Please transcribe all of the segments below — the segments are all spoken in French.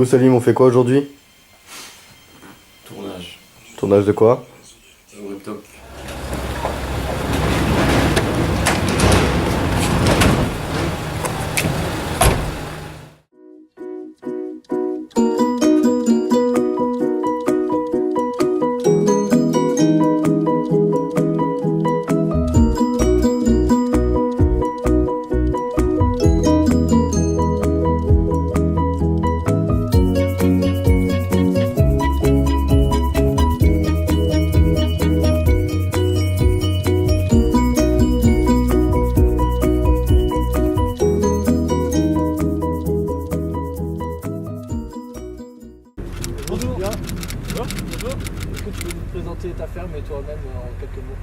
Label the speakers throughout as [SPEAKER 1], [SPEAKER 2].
[SPEAKER 1] coup, Salim, on fait quoi aujourd'hui?
[SPEAKER 2] Tournage.
[SPEAKER 1] Tournage de quoi?
[SPEAKER 2] Webtalk.
[SPEAKER 3] Bonjour. Bonjour. Est-ce que tu peux nous présenter ta ferme et toi-même en quelques mots?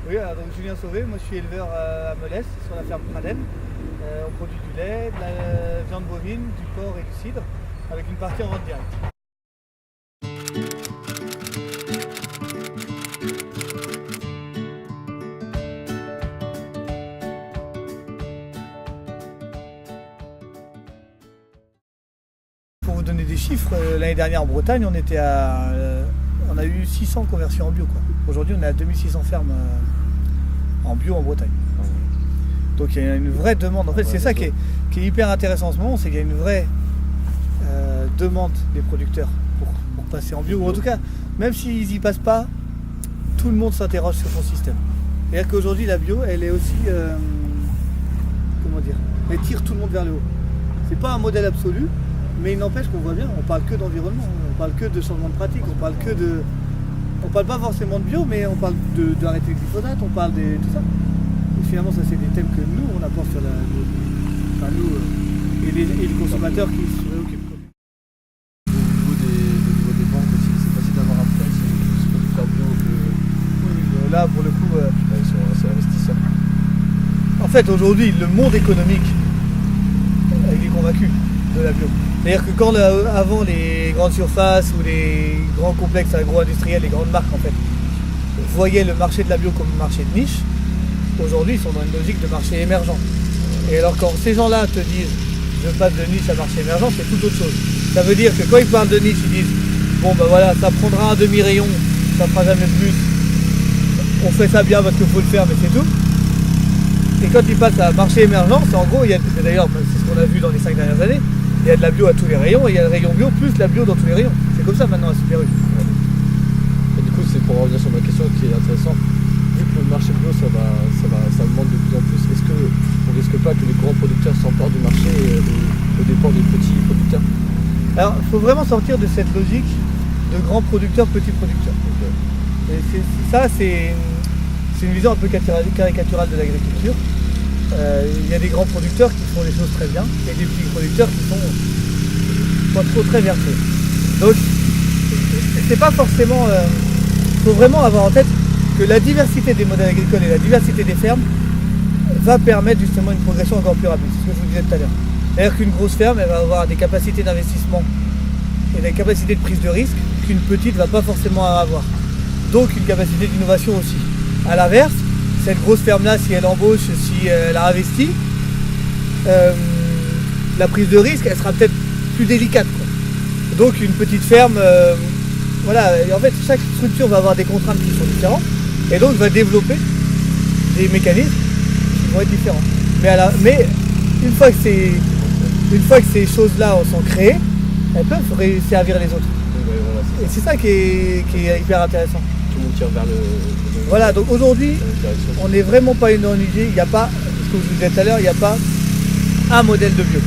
[SPEAKER 4] Oui, alors donc Julien Sauvé, moi je suis éleveur à Melès, sur la ferme Pradem. On produit du lait, de la viande bovine, du porc et du cidre, avec une partie en vente directe. Pour vous donner des chiffres, l'année dernière en Bretagne, on a eu 600 conversions en bio. Aujourd'hui, on est à 2600 fermes en bio en Bretagne. Donc il y a une vraie demande. En fait, c'est ça qui est hyper intéressant en ce moment, c'est qu'il y a une vraie demande des producteurs pour passer en bio. Ou en tout cas, même s'ils n'y passent pas, tout le monde s'interroge sur son système. C'est-à-dire qu'aujourd'hui, la bio, elle est aussi... comment dire, elle tire tout le monde vers le haut. C'est pas un modèle absolu, mais il n'empêche qu'on voit bien, on parle que d'environnement, on parle que de changement de pratique, on parle pas forcément de bio, mais on parle d'arrêter le glyphosate, on parle de tout ça. Et finalement, ça c'est des thèmes que nous, on apporte sur nous et les consommateurs qui se préoccupent.
[SPEAKER 3] Au niveau des banques aussi, c'est facile d'avoir un prêt, c'est plus producteur bio que...
[SPEAKER 4] Oui, là pour le coup...
[SPEAKER 3] ils sont assez investisseurs.
[SPEAKER 4] En fait, aujourd'hui, le monde économique, il est convaincu de la bio. C'est-à-dire que quand avant les grandes surfaces ou les grands complexes agro-industriels, les grandes marques en fait, voyaient le marché de la bio comme un marché de niche, aujourd'hui ils sont dans une logique de marché émergent. Et alors quand ces gens-là te disent je passe de niche à marché émergent, c'est tout autre chose. Ça veut dire que quand ils parlent de niche, ils disent bon ben voilà, ça prendra un demi-rayon, ça fera jamais plus, on fait ça bien parce qu'il faut le faire mais c'est tout. Et quand ils passent à marché émergent, c'est en gros, d'ailleurs c'est ce qu'on a vu dans les 5 dernières années, il y a de la bio à tous les rayons et il y a le rayon bio plus la bio dans tous les rayons. C'est comme ça maintenant à Super U.
[SPEAKER 3] Et du coup, c'est pour revenir sur ma question qui est intéressante. Vu que le marché bio, ça augmente de plus en plus, est-ce qu'on risque pas que les grands producteurs s'emparent du marché au dépend des petits producteurs?
[SPEAKER 4] Alors, il faut vraiment sortir de cette logique de grands producteurs, petits producteurs. Et c'est une vision un peu caricaturale de l'agriculture. Il y a des grands producteurs qui font les choses très bien et des petits producteurs qui sont pas trop très vertueux. Donc, c'est pas forcément... faut vraiment avoir en tête que la diversité des modèles agricoles et la diversité des fermes va permettre justement une progression encore plus rapide. C'est ce que je vous disais tout à l'heure. C'est-à-dire qu'une grosse ferme, elle va avoir des capacités d'investissement et des capacités de prise de risque qu'une petite ne va pas forcément avoir. Donc une capacité d'innovation aussi. A l'inverse, cette grosse ferme-là, si elle embauche, si elle a investi, la prise de risque, elle sera peut-être plus délicate, quoi. Donc une petite ferme, voilà, et en fait chaque structure va avoir des contraintes qui sont différentes et donc va développer des mécanismes qui vont être différents. Mais une fois que ces choses-là sont créées, elles peuvent servir les autres. Et c'est ça qui est hyper intéressant.
[SPEAKER 3] Tout le monde tire vers le
[SPEAKER 4] voilà, donc aujourd'hui, on n'est vraiment pas une idée, il n'y a pas, ce que je vous disais tout à l'heure, il n'y a pas un modèle de bio.